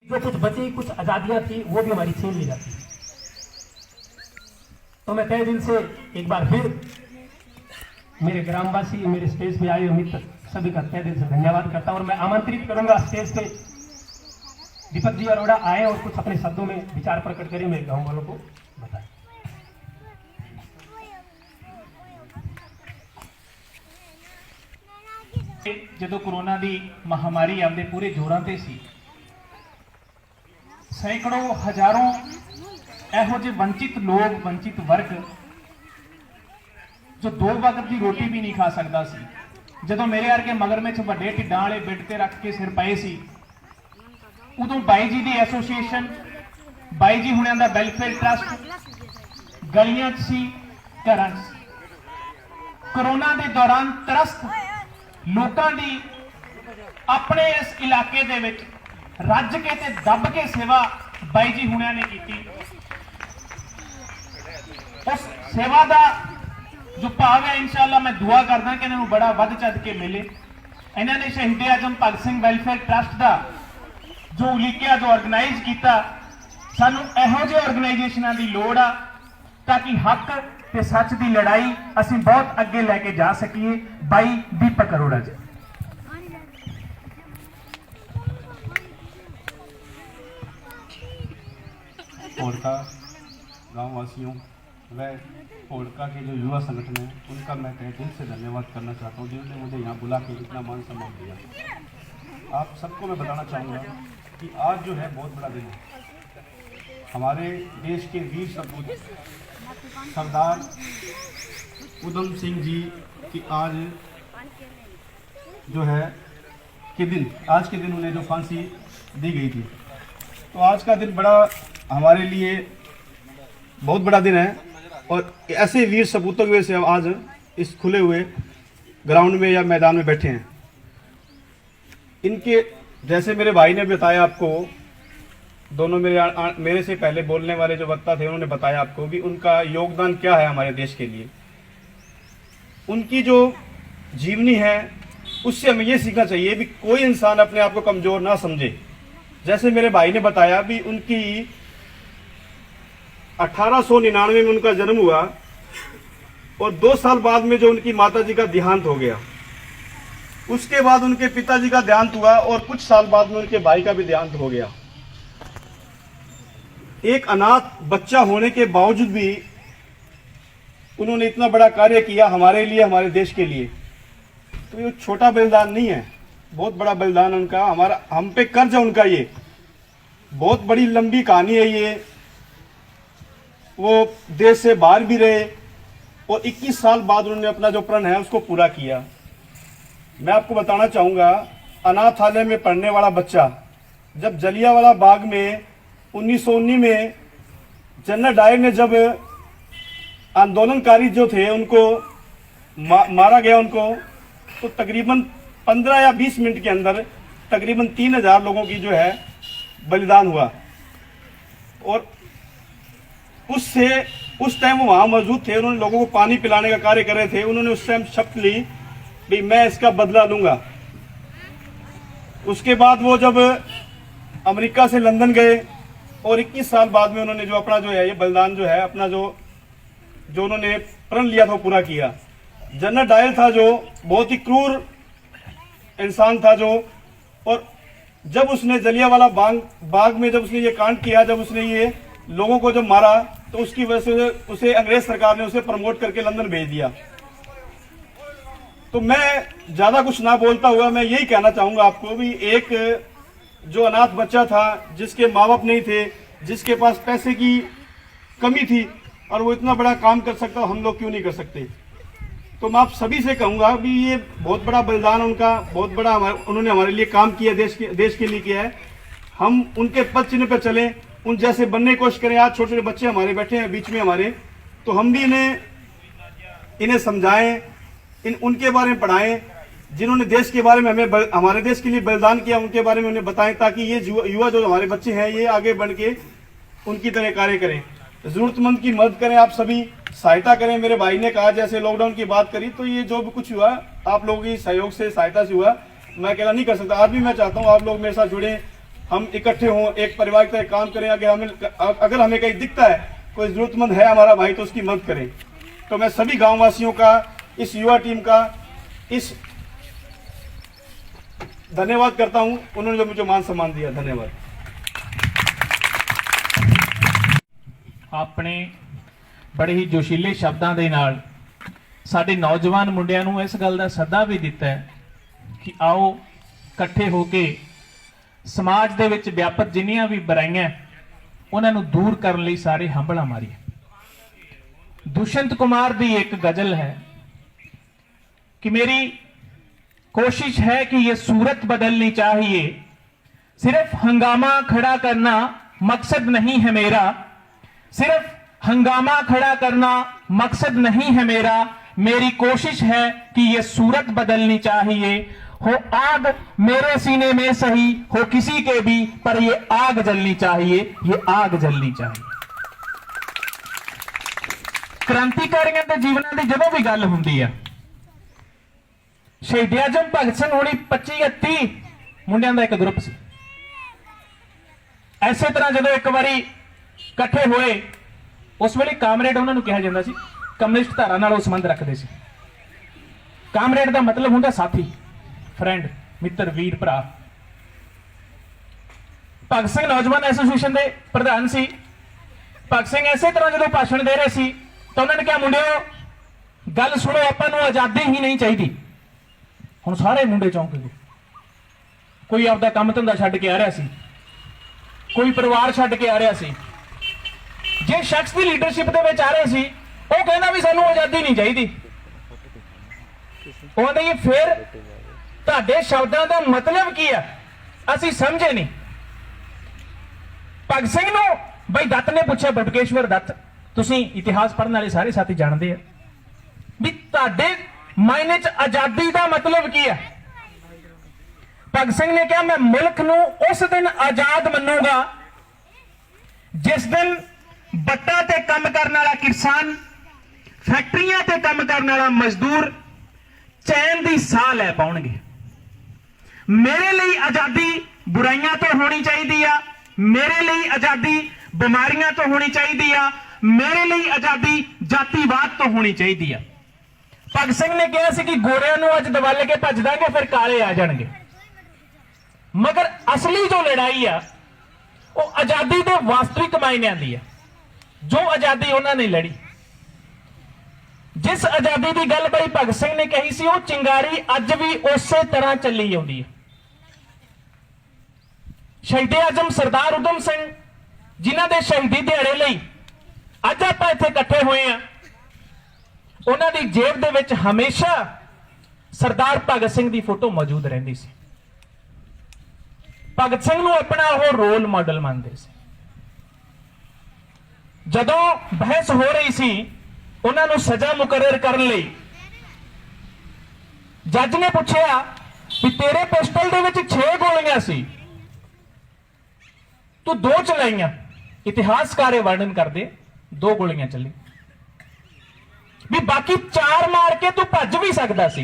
जो कुछ बची कुछ आज़ादियाँ थी वो भी हमारी छीन ली जाती। तो मैं तहे दिल से एक बार फिर मेरे ग्रामवासी, मेरे स्टेज पे आए मित्र सभी का तहे दिल से धन्यवाद करता हूँ। और मैं आमंत्रित करूंगा स्टेज पे दीपक जी अरोड़ा आए और कुछ अपने शब्दों में विचार प्रकट करें, मेरे गाँव वालों को बताएं। ਜਦੋਂ कोरोना की महामारी आंदे पूरे जोरां ते सी, सैकड़ों हजारों ਇਹੋ ਜਿਹੇ वंचित लोग, वंचित वर्ग जो 2 वक्त की रोटी भी नहीं खा सकता सी, ਜਦੋਂ मेरे वर्गे मगरमच्छ ਵੱਡੇ ਢਿੱਡਾਂ ਵਾਲੇ ਬਿੱਡ ਤੇ ਰੱਖ ਕੇ ਸਿਰ ਪਏ ਸੀ, ਉਦੋਂ ਬਾਈ ਜੀ ਦੀ ਐਸੋਸੀਏਸ਼ਨ, ਬਾਈ ਜੀ ਹੁਣਿਆਂ ਦਾ ਵੈਲਫੇਅਰ ਟਰਸਟ ਗਲੀਆਂ 'ਚ ਸੀ, ਘਰਾਂ 'ਚ। कोरोना के दौरान त्रस्त लोगों की अपने इस इलाके दे विच रज के ते दब के सेवा बाई जी हुणियां ने की। उस सेवा का जो भाव है, इंशाअल्लाह मैं दुआ करदा कि इन्हां नूं बड़ा वध चढ़ के मिले। इन्हां ने शहीद आजम भगत सिंह वैलफेयर ट्रस्ट का जो उलीकिया, जो ऑर्गेनाइज किया, सानूं इहो जिहे ऑर्गेनाइजेशनां की लोड़ आ ताकि हक ते सच की लड़ाई असीं बहुत अगे लैके जा सकीए। बाई दीपक अरोड़ा जी। होड़का गाँव वासियों व होड़का के जो युवा संगठन है, उनका मैं तहे दिल से धन्यवाद करना चाहता हूँ जिन्होंने मुझे यहाँ बुला के इतना मान सम्मान दिया। आप सबको मैं बताना चाहूँगा कि आज जो है बहुत बड़ा दिन है। हमारे देश के वीर सपूत सरदार उधम सिंह जी की आज जो है आज के दिन उन्हें जो फांसी दी गई थी, तो आज का दिन बड़ा हमारे लिए बहुत बड़ा दिन है। और ऐसे वीर सपूतों की वजह से हम आज इस खुले हुए ग्राउंड में या मैदान में बैठे हैं। इनके जैसे मेरे भाई ने बताया आपको, दोनों मेरे से पहले बोलने वाले जो वक्ता थे उन्होंने बताया आपको भी उनका योगदान क्या है हमारे देश के लिए। उनकी जो जीवनी है उससे हमें ये सीखना चाहिए भी कोई इंसान अपने आप को कमज़ोर ना समझे। जैसे मेरे भाई ने बताया भी उनकी 1899 में उनका जन्म हुआ और 2 साल बाद में जो उनकी माता जी का देहांत हो गया, उसके बाद उनके पिताजी का देहांत हुआ और कुछ साल बाद में उनके भाई का भी देहांत हो गया। एक अनाथ बच्चा होने के बावजूद भी उन्होंने इतना बड़ा कार्य किया हमारे लिए, हमारे देश के लिए। तो ये छोटा बलिदान नहीं है, बहुत बड़ा बलिदान उनका, हमारा हम पे कर्ज है उनका। ये बहुत बड़ी लंबी कहानी है ये। वो देश से बाहर भी रहे और 21 साल बाद उन्होंने अपना जो प्रण है उसको पूरा किया। मैं आपको बताना चाहूँगा, अनाथालय में पढ़ने वाला बच्चा जब जलियांवाला बाग में 1919 में जनरल डायर ने जब आंदोलनकारी जो थे उनको मारा गया उनको, तो तकरीबन 15 या 20 मिनट के अंदर तकरीबन 3000 लोगों की जो है बलिदान हुआ। और उस टाइम वो वहाँ मौजूद थे, उन्होंने लोगों को पानी पिलाने का कार्य कर रहे थे। उन्होंने उस टाइम शपथ ली भी मैं इसका बदला लूँगा। उसके बाद वो जब अमेरिका से लंदन गए और 21 साल बाद में उन्होंने जो अपना जो है ये बलिदान जो है अपना जो उन्होंने प्रण लिया था वो पूरा किया। जनरल डायर था जो बहुत ही क्रूर इंसान था जो, और जब उसने जलियांवाला बाग में जब उसने ये कांड किया, जब उसने ये लोगों को जब मारा, तो उसकी वजह से उसे अंग्रेज सरकार ने उसे प्रमोट करके लंदन भेज दिया। तो मैं ज़्यादा कुछ ना बोलता हुआ मैं यही कहना चाहूँगा आपको भी, एक जो अनाथ बच्चा था जिसके माँ बाप नहीं थे, जिसके पास पैसे की कमी थी और वो इतना बड़ा काम कर सकता, हम लोग क्यों नहीं कर सकते। तो मैं आप सभी से कहूँगा भी ये बहुत बड़ा बलिदान उनका, बहुत बड़ा उन्होंने हमारे लिए काम किया, देश के लिए किया है। हम उनके पद चिन्ह पर चलें, उन जैसे बनने की कोशिश करें। आज छोटे छोटे बच्चे हमारे बैठे हैं बीच में हमारे, तो हम भी इन्हें समझाएं, उनके बारे में पढ़ाएं, जिन्होंने देश के बारे में हमें हमारे देश के लिए बलिदान किया उनके बारे में उन्हें बताएं, ताकि ये युवा जो हमारे बच्चे हैं ये आगे बढ़ के उनकी तरह कार्य करें, जरूरतमंद की मदद करें, आप सभी सहायता करें। मेरे भाई ने कहा जैसे लॉकडाउन की बात करी, तो ये जो भी कुछ हुआ आप लोगों की सहयोग से, सहायता से हुआ। मैं अकेला नहीं कर सकता। आज भी मैं चाहता हूँ आप लोग मेरे साथ जुड़ें हम इकट्ठे हों, एक परिवार की तरह काम करें। अगर हमें कहीं दिखता है कोई जरूरतमंद है हमारा भाई तो उसकी मदद करें। तो मैं सभी गांव वासियों का, इस युवा टीम का इस धन्यवाद करता हूं, उन्होंने जो मुझे मान सम्मान दिया। धन्यवाद। ਆਪਣੇ ਬੜੇ ਹੀ ਜੋਸ਼ੀਲੇ ਸ਼ਬਦਾਂ ਦੇ ਨਾਲ ਸਾਡੇ ਨੌਜਵਾਨ ਮੁੰਡਿਆਂ ਨੂੰ ਇਸ ਗੱਲ ਦਾ ਸੱਦਾ ਵੀ ਦਿੱਤਾ ਹੈ ਕਿ ਆਓ ਇਕੱਠੇ ਹੋ ਕੇ ਸਮਾਜ ਦੇ ਵਿੱਚ ਵਿਆਪਕ ਜਿੰਨੀਆਂ ਵੀ ਬੁਰਾਈਆਂ ਉਹਨਾਂ ਨੂੰ ਦੂਰ ਕਰਨ ਲਈ ਸਾਰੇ ਹੰਭਲਾ ਮਾਰੀਏ। ਦੁਸ਼ਯੰਤ ਕੁਮਾਰ ਦੀ ਇੱਕ ਗਜ਼ਲ ਹੈ कि मेरी कोशिश है कि ये सूरत बदलनी चाहिए, सिर्फ हंगामा खड़ा करना मकसद नहीं है मेरा, सिर्फ हंगामा खड़ा करना मकसद नहीं है मेरा, मेरी कोशिश है कि ये सूरत बदलनी चाहिए। हो आग मेरे सीने में सही, हो किसी के भी, पर ये आग जलनी चाहिए, ये आग जलनी चाहिए। क्रांतिकारियों के जीवन की जदों भी गल हुंदी है, शहीद आजम भगत सिंह होनी 25-30 मुंडियां दा एक ग्रुप सी। ऐसे तरह जो एक बारी इकट्ठे होए उस वेले कामरेड उन्होंने कहा जाता सी, कम्युनिस्ट धारा नाल संबंध रखते सी। कामरेड का मतलब होंदा साथी, फ्रेंड, मित्र, वीर, भरा। भगत सिंह नौजवान एसोसीएशन के प्रधान सी। भगत सिंह इसे तरह जो भाषण दे रहे सी तो उन्होंने कहा, मुंडियो गल सुनो, आपां नूं आजादी ही नहीं चाहिए। ਹੁਣ ਸਾਰੇ ਮੁੰਡੇ ਚੌਂਕ ਗਏ। ਕੋਈ ਆਪਦਾ ਕੰਮ ਧੰਦਾ ਛੱਡ ਕੇ ਆ ਰਿਹਾ ਸੀ, ਕੋਈ ਪਰਿਵਾਰ ਛੱਡ ਕੇ ਆ ਰਿਹਾ ਸੀ। ਜੇ ਸ਼ਖਸ ਦੀ ਲੀਡਰਸ਼ਿਪ ਦੇ ਵਿੱਚ ਆ ਰਹੇ ਸੀ ਉਹ ਕਹਿੰਦਾ ਵੀ ਸਾਨੂੰ ਆਜ਼ਾਦੀ ਨਹੀਂ ਚਾਹੀਦੀ। ਉਹ ਕਹਿੰਦੇ ਫਿਰ ਤੁਹਾਡੇ ਸ਼ਬਦਾਂ ਦਾ ਮਤਲਬ ਕੀ ਆ, ਅਸੀਂ ਸਮਝੇ ਨਹੀਂ। ਭਗਤ ਸਿੰਘ ਨੂੰ ਬਈ ਦੱਤ ਨੇ ਪੁੱਛਿਆ, ਬਟਕੇਸ਼ਵਰ ਦੱਤ, ਤੁਸੀਂ ਇਤਿਹਾਸ ਪੜ੍ਹਨ ਵਾਲੇ ਸਾਰੇ ਸਾਥੀ ਜਾਣਦੇ ਆ ਵੀ ਤੁਹਾਡੇ मायने च आजादी का मतलब की है। भगत सिंह ने कहा, मैं मुल्क नूं उस दिन आजाद मनूंगा जिस दिन बट्टा ते काम करने वाला किसान, फैक्ट्रियां ते काम करने वाला मजदूर चैन दी साह लै पाउणगे। मेरे लिए आजादी बुराइयां तो होनी चाहिए, मेरे लिए आजादी बीमारियां तो होनी चाहिए, मेरे लिए आजादी जातिवाद तो होनी चाहिए। भगत सिंह ने कहा कि गोरियां नूं अज दबल के भज देंगे, फिर काले आ जाएंगे। मगर असली जो लड़ाई है वो आजादी के वास्तविक मायने की है, जो आजादी उन्होंने लड़ी। जिस आजादी की गल भाई भगत सिंह ने कही सी, वो चिंगारी अज भी उस तरह चली आती है। शहीद आजम सरदार उधम सिंह जिन्हां दे शहीदी दिहाड़े लई अज आपां इत्थे इकट्ठे होए हैं, उन्हां दी जेब दे विच हमेशा सरदार भगत सिंह दी फोटो मौजूद रहिंदी सी। भगत सिंह नूं अपना वो रोल मॉडल मानते सी। जदों बहस हो रही सी उन्हां नूं सजा मुकर्रर करन लई जज ने पूछा कि तेरे पिस्टल दे विच 6 गोलियां सी, तू 2 चलाइयां। इतिहासकार वर्णन करदे 2 गोलियां चली, भी बाकी 4 मार के तू भज भी सकता सी।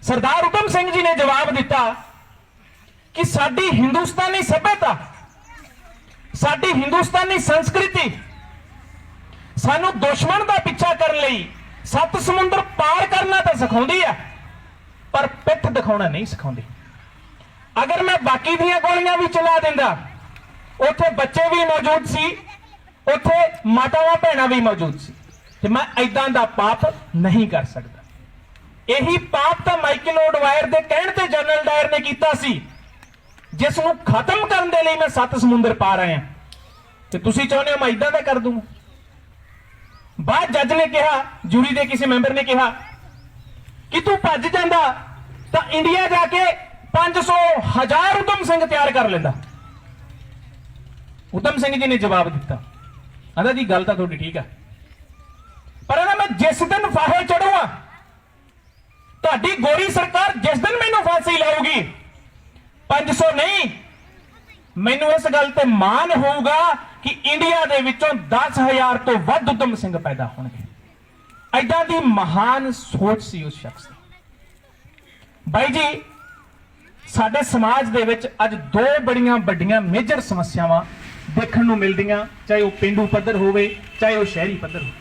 सरदार उधम सिंह जी ने जवाब दिता कि साडी हिंदुस्तानी सभ्यता, साडी हिंदुस्तानी संस्कृति सानू दुश्मन का पिछा करने लई 7 समुंदर पार करना तो सिखाउंदी है, पर पिठ दिखाउणा नहीं सिखाउंदी। अगर मैं बाकी दियां गोलियां भी चला दिंदा, उत्थे बच्चे भी मौजूद सी, उत्थे मातावां भैणां भी मौजूद सी, ते मैं इदां दा पाप नहीं कर सकदा। यही पाप तो माइकल ओडवायर दे कहण ते जनरल डायर ने कीता सी, जिस नूं खत्म करन दे लई मैं 7 समुंदर पार आया, ते तुसीं चाहुंदे हो मैं इदां दा कर दूं। बाद जज ने कहा, जूरी दे किसी मैंबर ने कहा कि तू भज जांदा तां इंडिया जाके 500,000 उधम सिंह तैयार कर लेंदा। उधम सिंह जी ने जवाब दिता, आंदा जी गल तां तुहाडी ठीक है, पर मैं जिस दिन फाहे चढ़ूंगा, तुहाडी गोरी सरकार जिस दिन मैनूं फांसी लाऊगी, 500 नहीं, मैनूं इस गल ते मान होऊगा कि इंडिया दे विचों 10,000 तो वध उधम सिंह पैदा होणगे। ऐदां दी महान सोच सी उस शख्स दी। भाई जी ਸਾਡੇ ਸਮਾਜ ਦੇ ਵਿੱਚ ਅੱਜ ਦੋ ਬੜੀਆਂ ਵੱਡੀਆਂ ਮੇਜਰ ਸਮੱਸਿਆਵਾਂ ਦੇਖਣ ਨੂੰ ਮਿਲਦੀਆਂ, ਚਾਹੇ ਉਹ ਪਿੰਡੂ ਪੱਧਰ ਹੋਵੇ ਚਾਹੇ ਉਹ ਸ਼ਹਿਰੀ ਪੱਧਰ ਹੋਵੇ।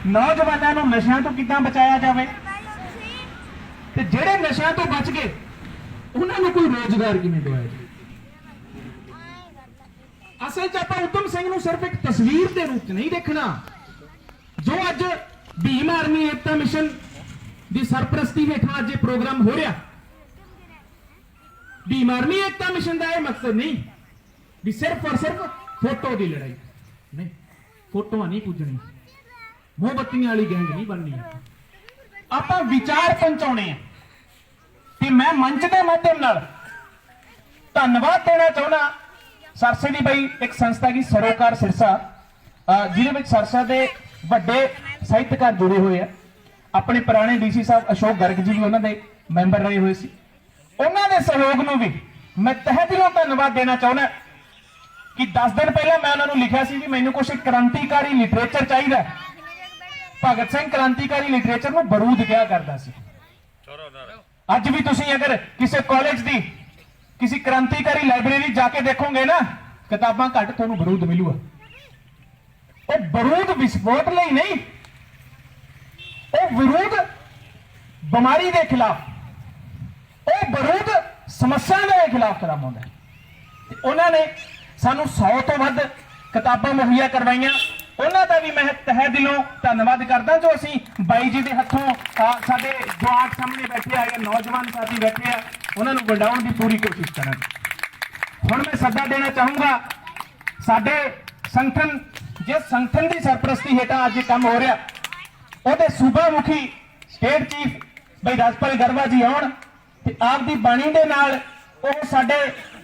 ਨੌਜਵਾਨਾਂ ਨੂੰ ਨਸ਼ਿਆਂ ਤੋਂ ਕਿੱਦਾਂ ਬਚਾਇਆ ਜਾਵੇ ਤੇ ਜਿਹੜੇ ਨਸ਼ਿਆਂ ਤੋਂ ਬਚ ਗਏ ਉਹਨਾਂ ਨੂੰ ਕੋਈ ਰੋਜ਼ਗਾਰ ਕਿਵੇਂ ਦਿਵਾਇਆ ਜਾਵੇ। ਅਸਲ 'ਚ ਆਪਾਂ ਉਦਮ ਸਿੰਘ ਨੂੰ ਸਿਰਫ ਇੱਕ ਤਸਵੀਰ ਦੇ ਰੂਪ 'ਚ ਨਹੀਂ ਦੇਖਣਾ, ਜੋ ਅੱਜ ਭੀਮ ਆਰਮੀ ਏਕਤਾ ਮਿਸ਼ਨ ਦੀ ਸਰਪ੍ਰਸਤੀ ਹੇਠਾਂ ਅੱਜ ਇਹ ਪ੍ਰੋਗਰਾਮ ਹੋ ਰਿਹਾ। ਭੀਮ ਆਰਮੀ ਏਕਤਾ ਮਿਸ਼ਨ ਦਾ ਇਹ ਮਕਸਦ ਨਹੀਂ ਵੀ ਸਿਰਫ ਔਰ ਸਿਰਫ ਫੋਟੋ ਦੀ ਲੜਾਈ ਨਹੀਂ, ਫੋਟੋਆਂ ਨਹੀਂ ਪੁੱਜਣੀ, ਮੋਮਬੱਤੀਆਂ ਵਾਲੀ ਗੈਂਗ ਨਹੀਂ ਬਣਨੀ, ਆਪਾਂ ਵਿਚਾਰ ਪਹੁੰਚਾਉਣੇ ਆ। ਤੇ ਮੈਂ ਮੰਚ ਦੇ ਮਾਧਿਅਮ ਨਾਲ ਧੰਨਵਾਦ ਦੇਣਾ ਚਾਹੁੰਦਾ ਸਰਸੇ ਦੀ ਬਈ ਇੱਕ ਸੰਸਥਾ ਕੀ ਸਰੋਕਾਰ ਸਿਰਸਾ, ਜਿਹਦੇ ਵਿੱਚ ਸਰਸਾ ਦੇ ਵੱਡੇ ਸਾਹਿਤਕਾਰ ਜੁੜੇ ਹੋਏ ਆ। ਆਪਣੇ ਪੁਰਾਣੇ ਡੀਸੀ ਸਾਹਿਬ ਅਸ਼ੋਕ ਗਰਗ ਜੀ ਵੀ ਉਹਨਾਂ ਦੇ ਮੈਂਬਰ ਰਹੇ ਹੋਏ ਸੀ। ਉਹਨਾਂ ਦੇ ਸਹਿਯੋਗ ਨੂੰ ਵੀ ਮੈਂ ਤਹਿ ਦਿਲੋਂ ਧੰਨਵਾਦ ਦੇਣਾ ਚਾਹੁੰਦਾ ਕਿ 10 ਦਿਨ ਪਹਿਲਾਂ ਮੈਂ ਉਹਨਾਂ ਨੂੰ ਲਿਖਿਆ ਸੀ ਵੀ ਮੈਨੂੰ ਕੁਝ ਕ੍ਰਾਂਤੀਕਾਰੀ ਲਿਟਰੇਚਰ ਚਾਹੀਦਾ। ਭਗਤ ਸਿੰਘ ਕ੍ਰਾਂਤੀਕਾਰੀ ਲਿਟਰੇਚਰ ਨੂੰ ਬਰੂਦ ਕਿਹਾ ਕਰਦਾ ਸੀ। ਅੱਜ ਵੀ ਤੁਸੀਂ ਅਗਰ ਕਿਸੇ ਕਾਲਜ ਦੀ ਕਿਸੇ ਕ੍ਰਾਂਤੀਕਾਰੀ ਲਾਇਬ੍ਰੇਰੀ ਜਾ ਕੇ ਦੇਖੋਗੇ ਨਾ, ਕਿਤਾਬਾਂ ਘੱਟ ਤੁਹਾਨੂੰ ਬਰੂਦ ਮਿਲੂਗਾ। ਉਹ ਬਰੂਦ ਵਿਸਫੋਟ ਲਈ ਨਹੀਂ, ਉਹ ਵਿਰੋਧ ਬਿਮਾਰੀ ਦੇ ਖਿਲਾਫ, ਉਹ ਬਰੂਦ ਸਮੱਸਿਆ ਦੇ ਖਿਲਾਫ ਕਦਮ ਆਉਂਦਾ। ਉਹਨਾਂ ਨੇ ਸਾਨੂੰ 100 ਤੋਂ ਵੱਧ ਕਿਤਾਬਾਂ ਮੁਹੱਈਆ ਕਰਵਾਈਆਂ। ਉਹਨਾਂ ਦਾ ਵੀ ਮੈਂ ਤਹਿ ਦਿਲੋਂ ਧੰਨਵਾਦ ਕਰਦਾ ਜੋ ਅਸੀਂ ਬਾਈ ਜੀ ਦੇ ਹੱਥੋਂ ਸਾਡੇ ਜਵਾਕ ਸਾਹਮਣੇ ਬੈਠੇ ਆ ਜਾਂ ਨੌਜਵਾਨ ਸਾਥੀ ਬੈਠੇ ਆ, ਉਹਨਾਂ ਨੂੰ ਵੰਡਾਉਣ ਦੀ ਪੂਰੀ ਕੋਸ਼ਿਸ਼ ਕਰਾਂਗੇ। ਹੁਣ ਮੈਂ ਸੱਦਾ ਦੇਣਾ ਚਾਹੂੰਗਾ ਸਾਡੇ ਸੰਗਠਨ, ਜਿਸ ਸੰਗਠਨ ਦੀ ਸਰਪ੍ਰਸਤੀ ਹੇਠਾਂ ਅੱਜ ਇਹ ਕੰਮ ਹੋ ਰਿਹਾ, ਉਹਦੇ ਸੂਬਾ ਮੁਖੀ ਸਟੇਟ ਚੀਫ ਬਈ ਰਾਜਪਾਲ ਗਰਵਾ ਜੀ ਆਉਣ ਤੇ ਆਪ ਦੀ ਬਾਣੀ ਦੇ ਨਾਲ ਉਹ ਸਾਡੇ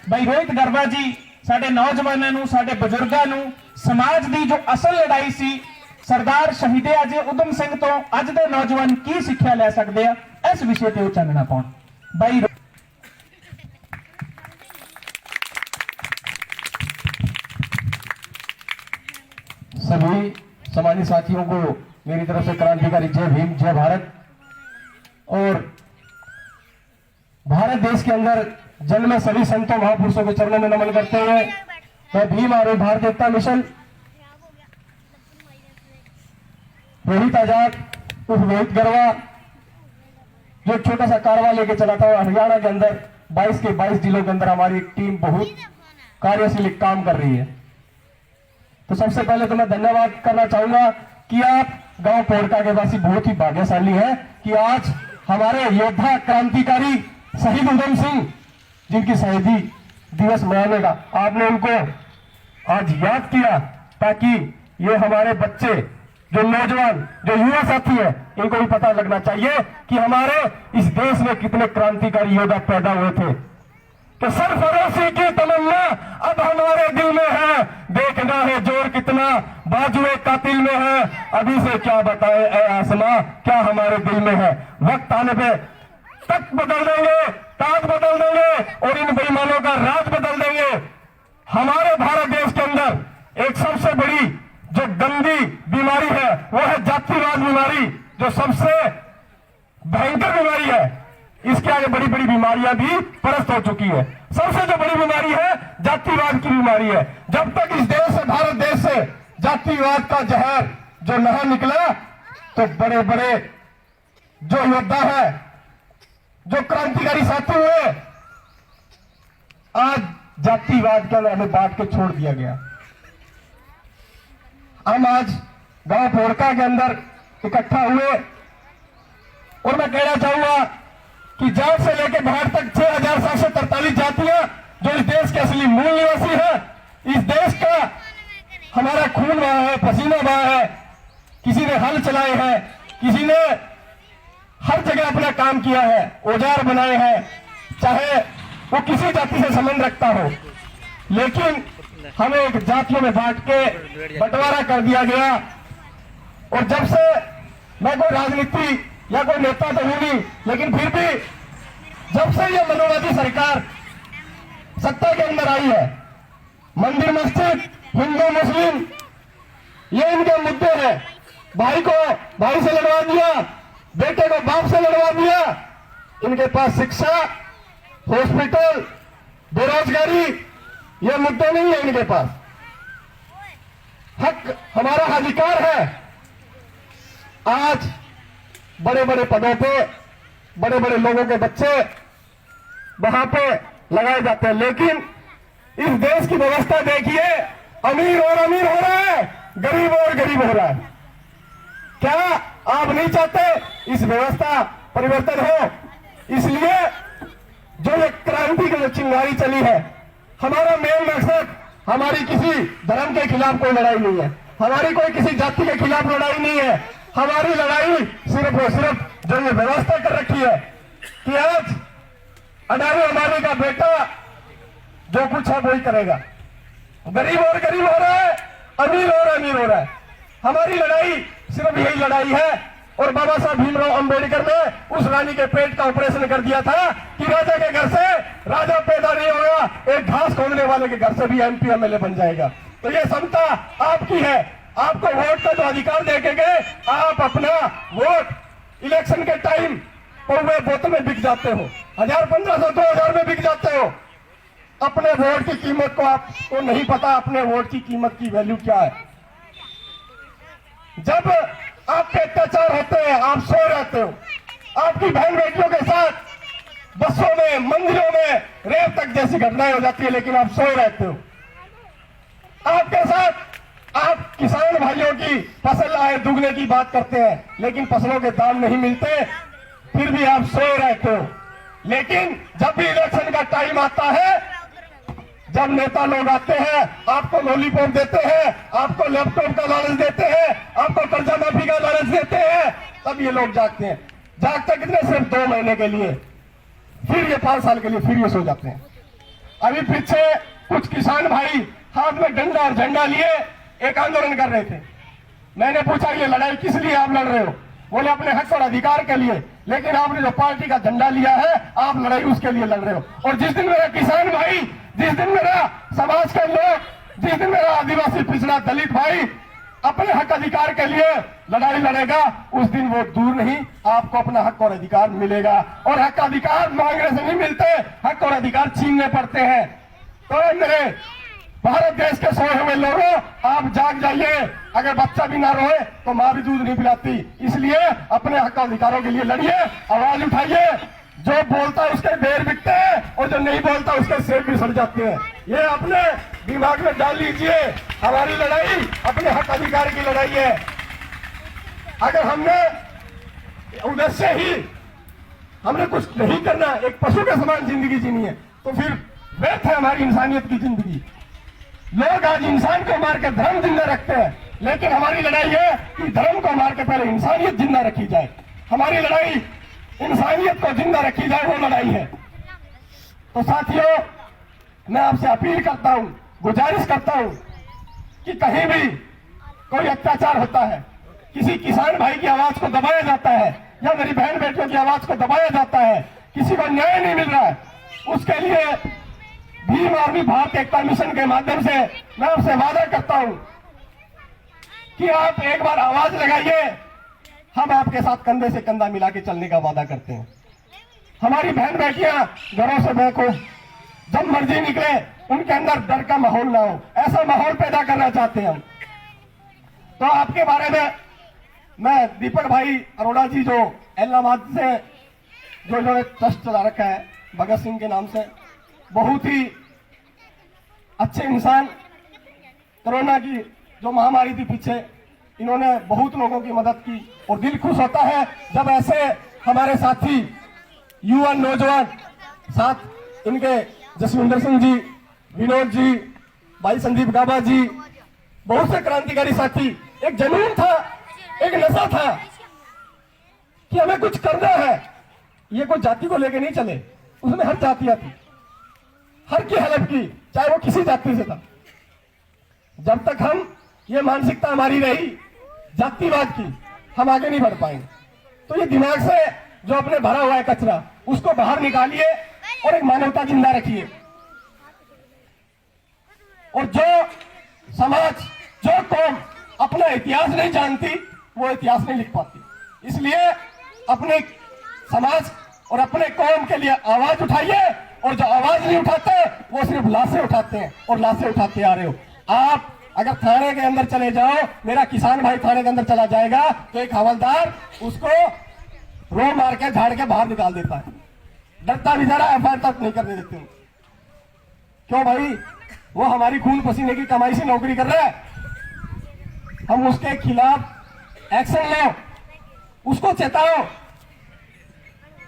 ਬਈ ਰੋਹਿਤ ਗਰਵਾ ਜੀ ਸਾਡੇ ਨੌਜਵਾਨਾਂ ਨੂੰ, ਸਾਡੇ ਬਜ਼ੁਰਗਾਂ ਨੂੰ ਸਮਾਜ ਦੀ ਜੋ ਅਸਲ ਲੜਾਈ ਸੀ ਸਰਦਾਰ ਸ਼ਹੀਦੇ ਅਜੇ ਉਦਮ ਸਿੰਘ ਤੋਂ ਅੱਜ ਦੇ ਨੌਜਵਾਨ ਕੀ ਸਿੱਖਿਆ ਲੈ ਸਕਦੇ ਆ, ਇਸ ਵਿਸ਼ੇ ਤੇ ਉਹ ਚਾਨਣਾ ਪਾਉਣ। ਬਾਈ सभी समाजी साथियों को मेरी तरफ से क्रांतिकारी जय भीम, जय भारत। और भारत देश के अंदर जन्मे सभी संतों महापुरुषों के चरणों में नमन करते हुए मैं भीम आर्मी भारत एकता मिशन रोहित आजाद उर्फ रोहित गरवा, जो छोटा सा कारवा लेके चला था, हरियाणा के अंदर 22 के 22 जिलों के अंदर हमारी एक टीम बहुत कार्यशील काम कर रही है। तो सबसे पहले तो मैं धन्यवाद करना चाहूंगा कि आप गांव पोरका के वासी बहुत ही भाग्यशाली है कि आज हमारे योद्धा क्रांतिकारी शहीद उधम सिंह जिनकी शहीदी दिवस मनाने का आपने उनको आज याद किया, ताकि ये हमारे बच्चे, जो नौजवान, जो युवा साथी है, इनको भी पता लगना चाहिए कि हमारे इस देश में कितने क्रांतिकारी योद्धा पैदा हुए थे। तो सरफरोशी की तमन्ना अब हमारे दिल में है, देखना है जोर कितना बाजुए कातिल में है, अभी से क्या बताए ऐ आसमां क्या हमारे दिल में है। वक्त आने पे तख्त बदल देंगे, ताज बदल देंगे और इन बेईमानों का राज बदल देंगे। हमारे भारत देश के अंदर एक सबसे बड़ी जो गंदी बीमारी है वो है जातिवाद बीमारी, जो सबसे भयंकर बीमारी है। इसके आगे बड़ी बड़ी बीमारियां भी परस्त हो चुकी है। सबसे जो बड़ी बीमारी है जातिवाद की बीमारी है। जब तक इस देश से, भारत देश से जातिवाद का जहर जो नहीं निकला, तो बड़े बड़े जो योद्धा है, जो क्रांतिकारी साथी हुए, आज जातिवाद के अंदर हमें बांट के छोड़ दिया गया। हम आज गांव पोरका के अंदर इकट्ठा हुए और मैं कहना चाहूंगा कि जाट से लेकर बाहर तक 6743 जातियां जो इस देश के असली मूल निवासी है, इस देश का हमारा खून बहा है, पसीना बहा है, किसी ने हल चलाए हैं, किसी ने हर जगह अपना काम किया है, औजार बनाए हैं, चाहे वो किसी जाति से संबंध रखता हो, लेकिन हमें एक जातियों में बांट के बंटवारा कर दिया गया। और जब से मैं कोई राजनीति या कोई नेता तो हूं नहीं, लेकिन फिर भी जब से ये मनोवादी सरकार सत्ता के अंदर आई है, मंदिर मस्जिद, हिंदू मुस्लिम, ये इनके मुद्दे हैं। भाई को भाई से लड़वा दिया, बेटे को बाप से लड़वा दिया, इनके पास शिक्षा, हॉस्पिटल, बेरोजगारी ये मुद्दे नहीं है इनके पास। हक हमारा अधिकार है। आज बड़े बड़े पदों पे बड़े बड़े लोगों के बच्चे वहां पे लगाए जाते हैं, लेकिन इस देश की व्यवस्था देखिए, अमीर और अमीर हो रहा है, गरीब और गरीब हो रहा है। क्या आप नहीं चाहते इस व्यवस्था परिवर्तन हो? इसलिए जो ये क्रांति की जो चिंगारी चली है, हमारा मेन मकसद हमारी किसी धर्म के खिलाफ कोई लड़ाई नहीं है, हमारी कोई किसी जाति के खिलाफ लड़ाई नहीं है। हमारी लड़ाई सिर्फ और सिर्फ जो ये व्यवस्था कर रखी है कि आज अडानी अंबानी का बेटा जो कुछ है वही करेगा। गरीब और गरीब हो रहा है, अमीर और अमीर हो रहा है। हमारी लड़ाई सिर्फ यही लड़ाई है। और बाबा साहब भीमराव अंबेडकर ने उस रानी के पेट का ऑपरेशन कर दिया था कि राजा के घर से राजा पैदा नहीं होगा, एक घास खोदने वाले के घर से भी MP MLA बन जाएगा। तो ये क्षमता आपकी है। आपको वोट का जो अधिकार देके गए, आप अपना वोट इलेक्शन के टाइम पौवे बोतल में बिक जाते हो, 1000, 1500, 2000 में बिक जाते हो। अपने वोट की कीमत को आपको नहीं पता, अपने वोट की कीमत की वैल्यू क्या है। जब आप पे अत्याचार होते हैं, आप सो रहते हो, आपकी बहन बेटियों के साथ बसों में, मंदिरों में रेप तक जैसी घटनाएं हो जाती है, लेकिन आप सो रहते हो। आपके साथ आप किसान भाइयों की फसल आय दुगने की बात करते हैं, लेकिन फसलों के दाम नहीं मिलते, फिर भी आप सो रहते हो। लेकिन जब भी इलेक्शन का टाइम आता है, जब नेता लोग आते हैं, आपको लॉलीपॉप देते हैं, आपको लैपटॉप का लालच देते हैं, आपको कर्जा माफी का लालच देते हैं, तब ये लोग जागते हैं। जागते कितने? सिर्फ 2 महीने के लिए, फिर ये 5 साल के लिए फिर ये सो जाते हैं। अभी पीछे कुछ किसान भाई हाथ में डंडा और झंडा लिए एक आंदोलन कर रहे थे। मैंने पूछा ये लड़ाई किस लिए आप लड़ रहे हो? बोले अपने हक और अधिकार के लिए। लेकिन आपने जो पार्टी का झंडा लिया है, आप लड़ाई उसके लिए लड़ रहे हो। और जिस दिन मेरा किसान भाई, जिस दिन मेरा समाज के लोग, जिस दिन मेरा आदिवासी पिछड़ा दलित भाई अपने हक अधिकार के लिए लड़ाई लड़ेगा, उस दिन वो दूर नहीं, आपको अपना हक और अधिकार मिलेगा। और हक अधिकार मांगने से नहीं मिलते, हक और अधिकार छीनने पड़ते हैं। तो मेरे भारत देश के सोए हुए लोगों, आप जाग जाइए। अगर बच्चा भी ना रोए तो माँ भी दूध नहीं पिलाती। इसलिए अपने हक अधिकारों के लिए लड़िए, आवाज उठाइए। जो बोलता है उसके बेर बिकते हैं और जो नहीं बोलता उसके सेब भी सड़ जाते हैं। ये अपने दिमाग में डाल लीजिए। हमारी लड़ाई अपने हक अधिकार की लड़ाई है। अगर हमने उद्देश्य ही हमने कुछ नहीं करना, एक पशु के समान जिंदगी जीनी है, तो फिर व्यर्थ है हमारी इंसानियत की जिंदगी। लोग आज इंसान को मार के धर्म जिंदा रखते हैं, लेकिन हमारी लड़ाई है कि धर्म को मार के पहले इंसानियत जिंदा रखी जाए। हमारी लड़ाई इंसानियत को जिंदा रखी जाए, वो लड़ाई है। तो साथियों, मैं आपसे अपील करता हूं, गुजारिश करता हूं कि कहीं भी कोई अत्याचार होता है, किसी किसान भाई की आवाज को दबाया जाता है, या मेरी बहन बेटियों की आवाज को दबाया जाता है, किसी को न्याय नहीं मिल रहा है, उसके लिए भीम आर्मी भारत एकता मिशन के माध्यम से मैं आपसे वादा करता हूं कि आप एक बार आवाज लगाइए। हम आपके साथ कंधे से कंधा मिला के चलने का वादा करते हैं। हमारी बहन बेटियां घरों से बेखौफ जब मर्जी निकले, उनके अंदर डर का माहौल ना हो, ऐसा माहौल पैदा करना चाहते हैं हम। तो आपके बारे में मैं दीपक भाई अरोड़ा जी जो इलाहाबाद से जो इन्होंने ट्रस्ट चला रखा है भगत सिंह के नाम से, बहुत ही अच्छे इंसान। कोरोना की जो महामारी थी पीछे, इन्होंने बहुत लोगों की मदद की और दिल खुश होता है जब ऐसे हमारे साथी युवा नौजवान साथ, इनके जसविंदर सिंह जी, विनोद जी, भाई संदीप गाबा जी, बहुत से क्रांतिकारी साथी, एक जुनून था, एक नशा था कि हमें कुछ करना है। ये कोई जाति को लेके नहीं चले, उसमें हर जातियां थी, हर की हेल्प की, चाहे वो किसी जाति से था। जब तक हम ये मानसिकता हमारी रही जातिवाद की, हम आगे नहीं बढ़ पाएंगे। तो ये दिमाग से जो अपने भरा हुआ है कचरा, उसको बाहर निकालिए और एक मानवता जिंदा रखिए। और जो समाज, जो कौम अपना इतिहास नहीं जानती, वो इतिहास नहीं लिख पाती। इसलिए अपने समाज और अपने कौम के लिए आवाज उठाइए। और जो आवाज नहीं उठाते वो सिर्फ लाशें उठाते हैं और लाशें उठाते आ रहे हो। आप अगर थाने के अंदर चले जाओ, मेरा किसान भाई थाने के अंदर चला जाएगा तो एक हवलदार उसको रो मार के झाड़ के बाहर निकाल देता है, डरता भी जरा एफआईआर तक नहीं करने देते हो। क्यों भाई? वो हमारी खून पसीने की कमाई से नौकरी कर रहा है, हम उसके खिलाफ एक्शन लो, उसको चेताओ।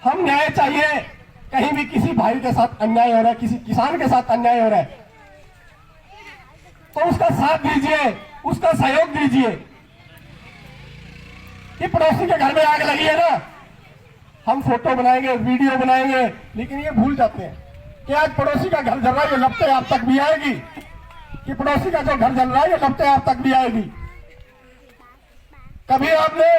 हम न्याय चाहिए, कहीं भी किसी भाई के साथ अन्याय हो रहा है, किसी किसान के साथ अन्याय हो रहा है तो उसका साथ दीजिए, उसका सहयोग दीजिए। कि पड़ोसी के घर में आग लगी है ना, हम फोटो बनाएंगे, वीडियो बनाएंगे, लेकिन ये भूल जाते हैं कि आज पड़ोसी का घर जल रहा है, ये लपटे आप तक भी आएगी। कि पड़ोसी का जो घर जल रहा है ये लपटे आप तक भी आएगी। कभी आपने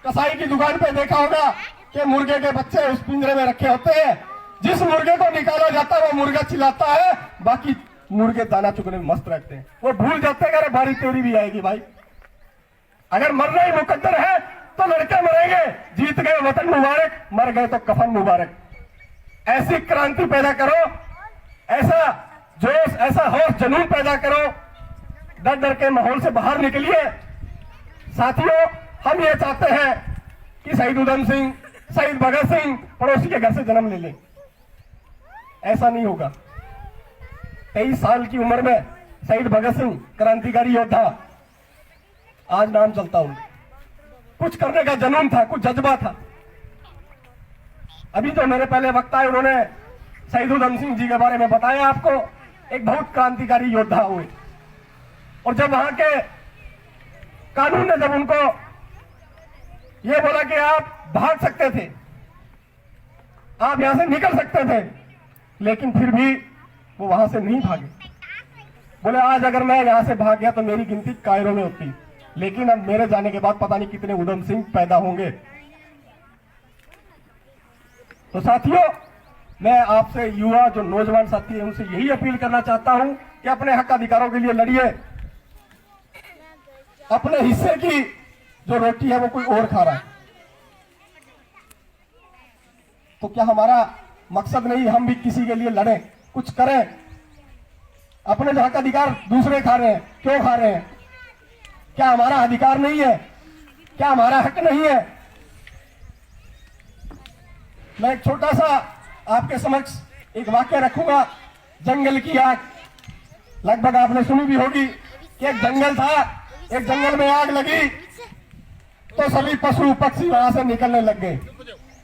कसाई की दुकान पे देखा होगा कि मुर्गे के बच्चे उस पिंजरे में रखे होते हैं, जिस मुर्गे को निकाला जाता है वो मुर्गा चिल्लाता है, बाकी मुर्गे दाना चुगने में मस्त रहते हैं। वो भूल जाते हैं कि अरे बारी तेरी भी आएगी भाई। अगर मरना ही मुकद्दर है तो लड़के मरेंगे, जीत गए वतन मुबारक, मर गए तो कफन मुबारक। ऐसी क्रांति पैदा करो, ऐसा जोश, ऐसा होश जुनून पैदा करो, डर डर के माहौल से बाहर निकलिए। साथियों, हम ये चाहते हैं कि शहीद उधम सिंह, शहीद भगत सिंह पड़ोसी के घर से जन्म ले लें। ऐसा नहीं होगा। 23 साल की उम्र में शहीद भगत सिंह क्रांतिकारी योद्धा, आज नाम चलता हूं। कुछ करने का जुनून था, कुछ जज्बा था। अभी जो मेरे पहले वक्ता है उन्होंने शहीद उधम सिंह जी के बारे में बताया आपको, एक बहुत क्रांतिकारी योद्धा हुए। और जब वहां के कानून ने जब उनको ये बोला कि आप भाग सकते थे, आप यहां से निकल सकते थे, लेकिन फिर भी वो वहां से नहीं भागे। बोले आज अगर मैं यहां से भाग गया तो मेरी गिनती कायरों में होती, लेकिन अब मेरे जाने के बाद पता नहीं कितने उधम सिंह पैदा होंगे। तो साथियों, मैं आपसे युवा जो नौजवान साथी हैं उनसे यही अपील करना चाहता हूं कि अपने हक अधिकारों के लिए लड़िए। अपने हिस्से की जो रोटी है वो कोई और खा रहा है, तो क्या हमारा मकसद नहीं हम भी किसी के लिए लड़ें, कुछ करें? अपने जो हक अधिकार दूसरे खा रहे हैं, क्यों खा रहे हैं? क्या हमारा अधिकार नहीं है? क्या हमारा हक नहीं है? मैं एक छोटा सा आपके समक्ष एक वाक्य रखूंगा। जंगल की आग, लगभग आपने सुनी भी होगी कि एक जंगल था, एक जंगल में आग लगी तो सभी पशु पक्षी वहां से निकलने लग गए,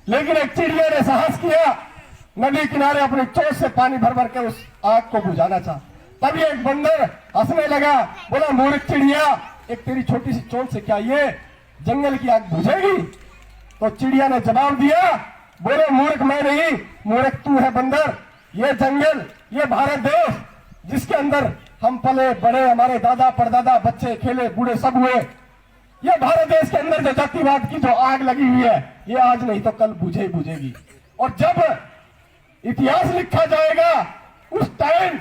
लेकिन एक चिड़िया ने साहस किया, नदी किनारे अपनी चोंच से पानी भर भर के उस आग को बुझाना चाहा। तभी एक बंदर हंसने लगा, बोला मूर्ख चिड़िया, एक तेरी छोटी सी चोंच से क्या ये जंगल की आग बुझेगी? तो चिड़िया ने जवाब दिया, बोले मूर्ख मैं नहीं, मूर्ख तू है बंदर। ये जंगल, ये भारत देश जिसके अंदर हम पले बड़े, हमारे दादा परदादा, बच्चे खेले, बूढ़े सब हुए, ये भारत देश के अंदर जो जातिवाद की जो आग लगी हुई है, ये आज नहीं तो कल बुझे ही बुझेगी। और जब इतिहास लिखा जाएगा उस टाइम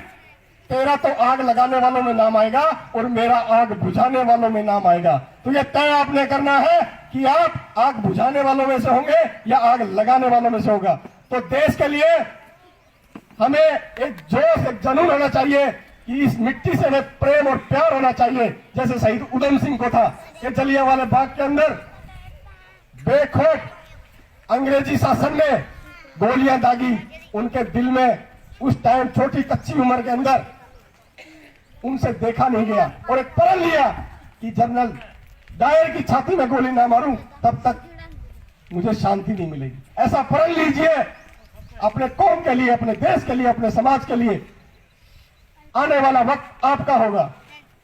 तेरा तो आग लगाने वालों में नाम आएगा और मेरा आग बुझाने वालों में नाम आएगा। तो ये तय आपने करना है कि आप आग बुझाने वालों में से होंगे या आग लगाने वालों में से होगा। तो देश के लिए हमें एक जोश, एक जुनून होना चाहिए कि इस मिट्टी से हमें प्रेम और प्यार होना चाहिए, जैसे शहीद उधम सिंह को था कि जलियांवाला बाग के अंदर बेखौफ अंग्रेजी शासन ने गोलियां दागी, उनके दिल में उस टाइम छोटी कच्ची उम्र के अंदर उनसे देखा नहीं गया और एक प्रण लिया कि जनरल डायर की छाती में गोली ना मारूं तब तक मुझे शांति नहीं मिलेगी। ऐसा प्रण लीजिए अपने कौम के लिए, अपने देश के लिए, अपने समाज के लिए। आने वाला वक्त आपका होगा।